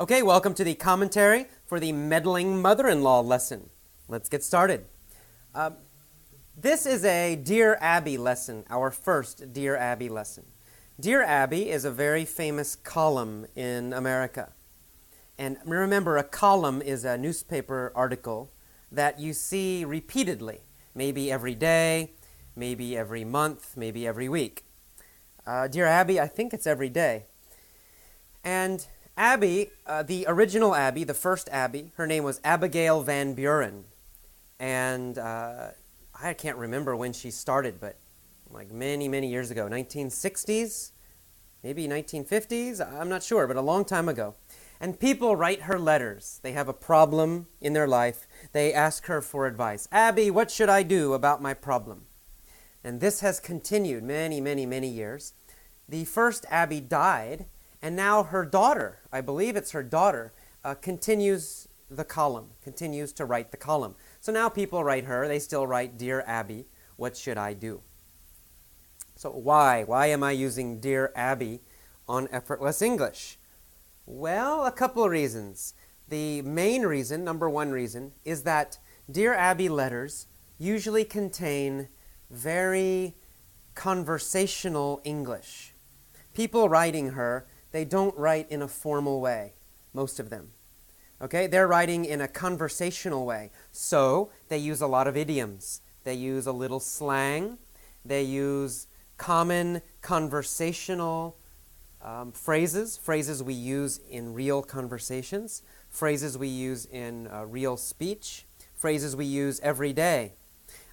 Okay, welcome to the commentary for the Meddling Mother-in-Law lesson. Let's get started. This is a Dear Abby lesson, our first Dear Abby lesson. Dear Abby is a very famous column in America. And remember, a column is a newspaper article that you see repeatedly, maybe every day, maybe every month, maybe every week. Dear Abby, I think it's every day. And Abby, the original Abby, the first Abby, her name was Abigail Van Buren. And I can't remember when she started, but like many, many years ago, 1960s, maybe 1950s, I'm not sure, but a long time ago. And people write her letters. They have a problem in their life. They ask her for advice. Abby, what should I do about my problem? And this has continued many, many, many years. The first Abby died, and now her daughter, I believe it's her daughter, continues the column, continues to write the column. So now people write her. They still write, Dear Abby, what should I do? So why? Why am I using Dear Abby on Effortless English? Well, a couple of reasons. The main reason, number one reason, is that Dear Abby letters usually contain very conversational English. People writing her, they don't write in a formal way, most of them. Okay, they're writing in a conversational way. So they use a lot of idioms. They use a little slang. They use common conversational phrases we use in real conversations, phrases we use in real speech, phrases we use every day.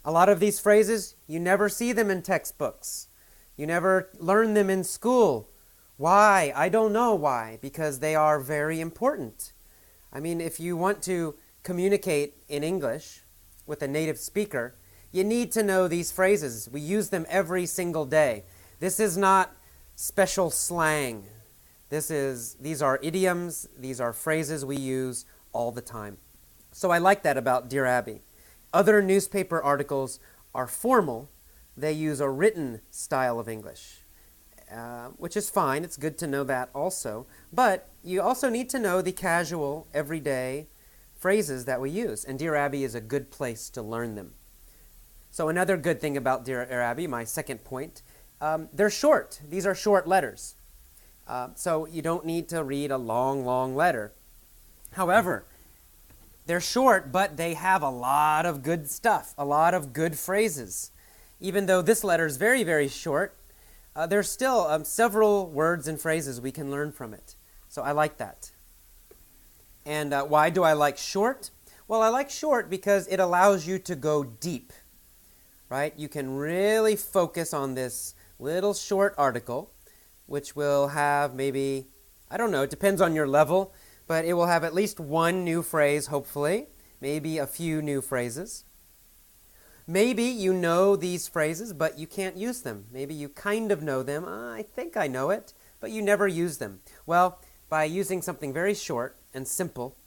A lot of these phrases, you never see them in textbooks. You never learn them in school. Why? I don't know why, because they are very important. I mean, if you want to communicate in English with a native speaker, you need to know these phrases. We use them every single day. This is not special slang. These are idioms, these are phrases we use all the time. So I like that about Dear Abby. Other newspaper articles are formal. They use a written style of English. Which is fine. It's good to know that also. But you also need to know the casual, everyday phrases that we use. And Dear Abby is a good place to learn them. So another good thing about Dear Abby, my second point, they're short. These are short letters. So you don't need to read a long, long letter. However, they're short, but they have a lot of good stuff, a lot of good phrases. Even though this letter is very, very short, there's still several words and phrases we can learn from it. So I like that. And why do I like short? Well, I like short because it allows you to go deep, right? You can really focus on this little short article, which will have maybe, I don't know, it depends on your level, but it will have at least one new phrase, hopefully, maybe a few new phrases. Maybe you know these phrases, but you can't use them. Maybe you kind of know them. I think I know it, but you never use them. Well, by using something very short and simple,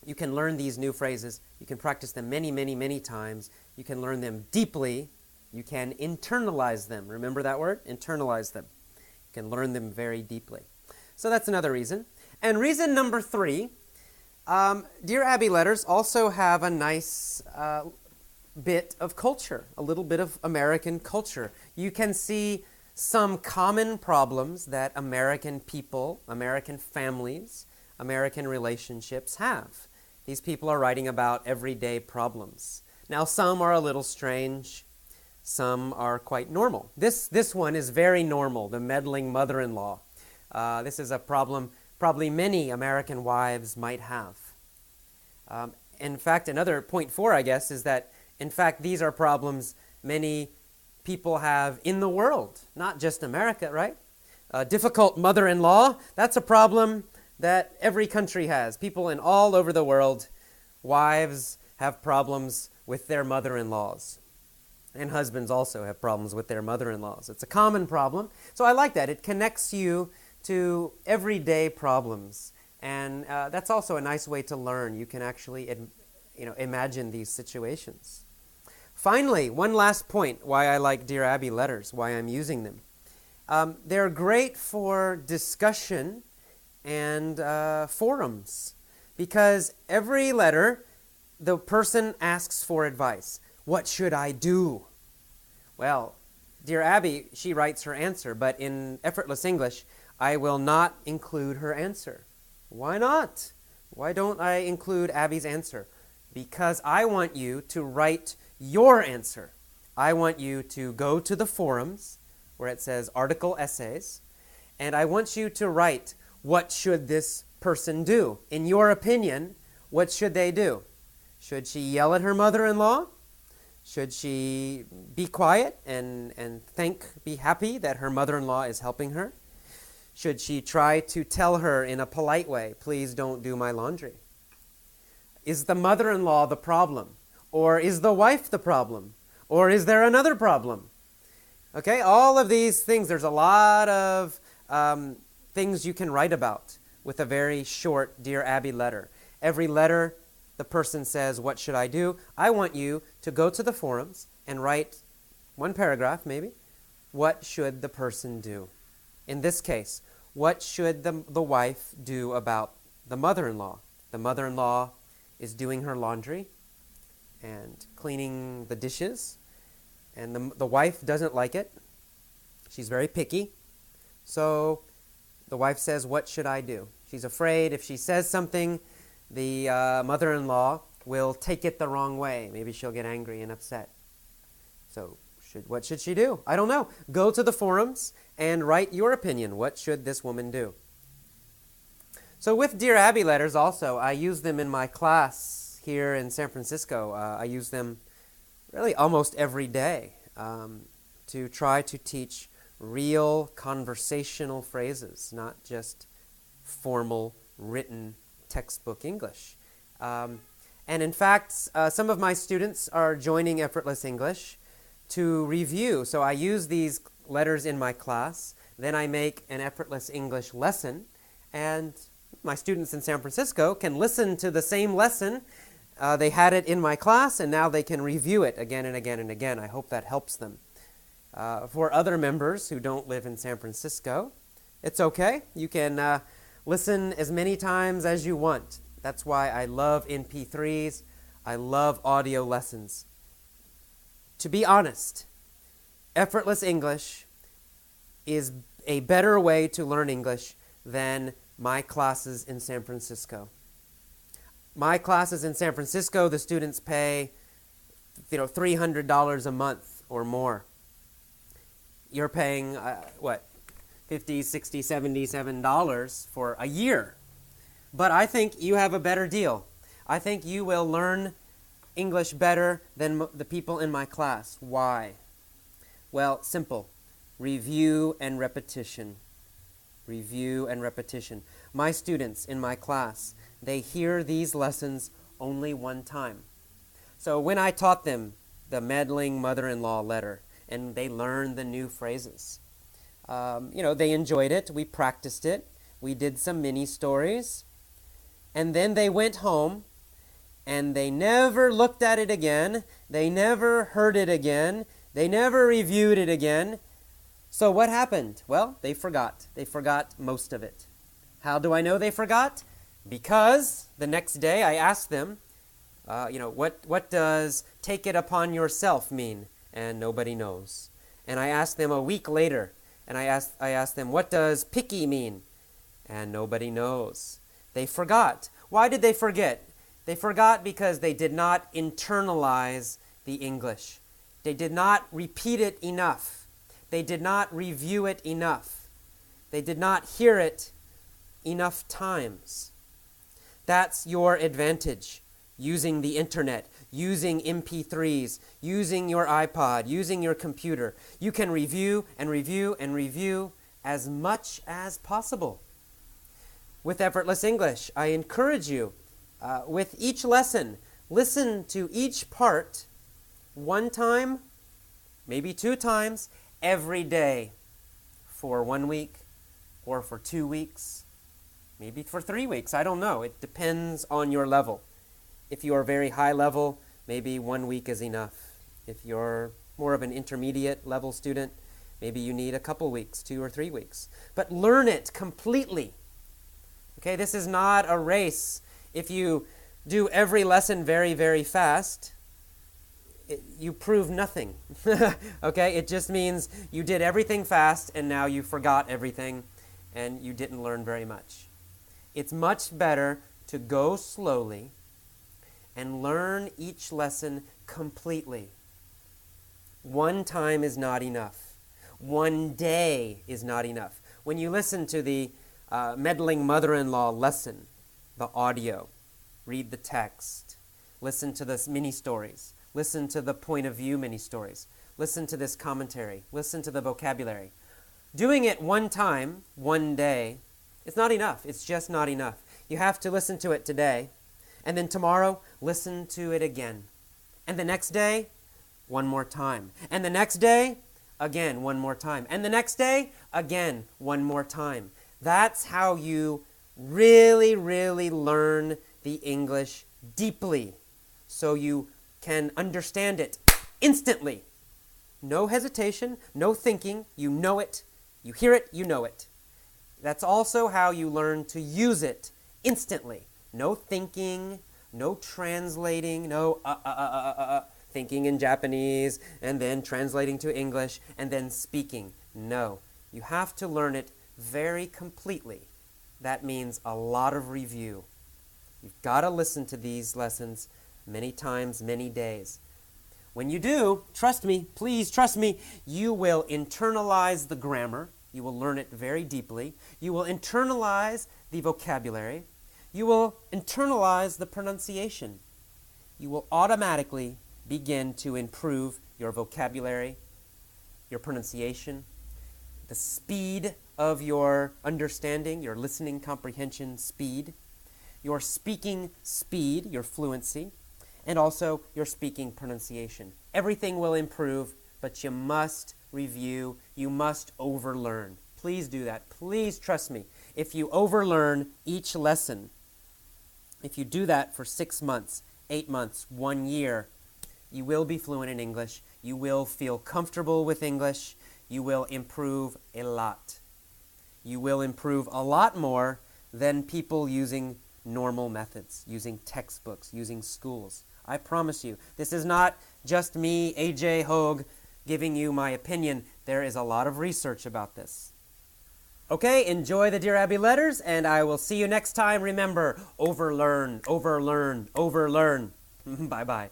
you can learn these new phrases. You can practice them many, many, many times. You can learn them deeply. You can internalize them. Remember that word? Internalize them. You can learn them very deeply. So that's another reason. And reason number three, Dear Abby letters also have a nice bit of culture, a little bit of American culture. You can see some common problems that American people, American families, American relationships have. These people are writing about everyday problems. Now, some are a little strange. Some are quite normal. This one is very normal, the meddling mother-in-law. This is a problem probably many American wives might have. In fact, another point four, I guess, is that in fact, these are problems many people have in the world, not just America, right? Difficult mother-in-law, that's a problem that every country has. People in all over the world, wives have problems with their mother-in-laws. And husbands also have problems with their mother-in-laws. It's a common problem. So I like that. It connects you to everyday problems. And that's also a nice way to learn. You can actually imagine these situations. Finally, one last point why I like Dear Abby letters, why I'm using them. They're great for discussion and forums. Because every letter, the person asks for advice. What should I do? Well, dear Abby, she writes her answer, but in Effortless English, I will not include her answer. Why not? Why don't I include Abby's answer? Because I want you to write your answer. I want you to go to the forums where it says article essays, and I want you to write, what should this person do? In your opinion, what should they do? Should she yell at her mother-in-law? Should she be quiet and be happy that her mother-in-law is helping her? Should she try to tell her in a polite way, please don't do my laundry? Is the mother-in-law the problem? Or is the wife the problem? Or is there another problem? Okay, all of these things, there's a lot of things you can write about with a very short Dear Abby letter. Every letter, the person says, what should I do? I want you to go to the forums and write one paragraph, maybe. What should the person do? In this case, what should the wife do about the mother-in-law? The mother-in-law is doing her laundry and cleaning the dishes, and the wife doesn't like it. She's very picky. So the wife says, what should I do? She's afraid if she says something, the mother-in-law will take it the wrong way. Maybe she'll get angry and upset. So what should she do? I don't know. Go to the forums and write your opinion. What should this woman do? So with Dear Abby letters also, I use them in my class here in San Francisco. I use them really almost every day to try to teach real conversational phrases, not just formal written textbook English. And in fact, some of my students are joining Effortless English to review. So I use these letters in my class, then I make an Effortless English lesson, and my students in San Francisco can listen to the same lesson. They had it in my class, and now they can review it again and again and again. I hope that helps them. For other members who don't live in San Francisco, it's okay. You can listen as many times as you want. That's why I love MP3s. I love audio lessons. To be honest, Effortless English is a better way to learn English than my classes in San Francisco. My classes in San Francisco, the students pay $300 a month or more. You're paying, $50, $60, $77 for a year. But I think you have a better deal. I think you will learn English better than the people in my class. Why? Well, simple. Review and repetition. Review and repetition. My students in my class, they hear these lessons only one time. So when I taught them the Meddling mother-in-law letter, and they learned the new phrases, they enjoyed it. We practiced it. We did some mini stories. And then they went home, and they never looked at it again. They never heard it again. They never reviewed it again. So what happened? Well, they forgot. They forgot most of it. How do I know they forgot? Because the next day I asked them, what does take it upon yourself mean? And nobody knows. And I asked them a week later, and I asked them, what does picky mean? And nobody knows. They forgot. Why did they forget? They forgot because they did not internalize the English. They did not repeat it enough. They did not review it enough. They did not hear it enough times. That's your advantage, using the internet, using MP3s, using your iPod, using your computer. You can review and review and review as much as possible. With Effortless English, I encourage you, with each lesson, listen to each part one time, maybe 2 times, every day for 1 week or for 2 weeks, maybe for 3 weeks. I don't know. It depends on your level. If you are very high level, maybe 1 week is enough. If you're more of an intermediate level student, maybe you need a couple weeks, 2 or 3 weeks. But learn it completely. Okay, this is not a race. If you do every lesson very, very fast, you prove nothing. Okay, it just means you did everything fast and now you forgot everything and you didn't learn very much. It's much better to go slowly and learn each lesson completely. One time is not enough. One day is not enough. When you listen to the Meddling Mother-in-Law lesson, the audio, read the text, listen to the mini-stories, listen to the point of view mini-stories, listen to this commentary, listen to the vocabulary. Doing it one time, one day, it's not enough. It's just not enough. You have to listen to it today, and then tomorrow, listen to it again. And the next day, one more time. And the next day, again, one more time. And the next day, again, one more time. That's how you really, really learn the English deeply, so you can understand it instantly. No hesitation, no thinking. You know it. You hear it, you know it. That's also how you learn to use it instantly. No thinking, no translating, no thinking in Japanese and then translating to English and then speaking. No, you have to learn it very completely. That means a lot of review. You've got to listen to these lessons many times, many days. When you do, trust me, please trust me, you will internalize the grammar. You will learn it very deeply. You will internalize the vocabulary. You will internalize the pronunciation. You will automatically begin to improve your vocabulary, your pronunciation, the speed of your understanding, your listening comprehension speed, your speaking speed, your fluency, and also your speaking pronunciation. Everything will improve, but you must review, you must overlearn. Please do that. Please trust me. If you overlearn each lesson, if you do that for 6 months, 8 months, 1 year, you will be fluent in English. You will feel comfortable with English. You will improve a lot. You will improve a lot more than people using normal methods, using textbooks, using schools. I promise you, this is not just me, A.J. Hogue, giving you my opinion. There is a lot of research about this. Okay, enjoy the Dear Abby letters, and I will see you next time. Remember, overlearn, overlearn, overlearn. Bye-bye.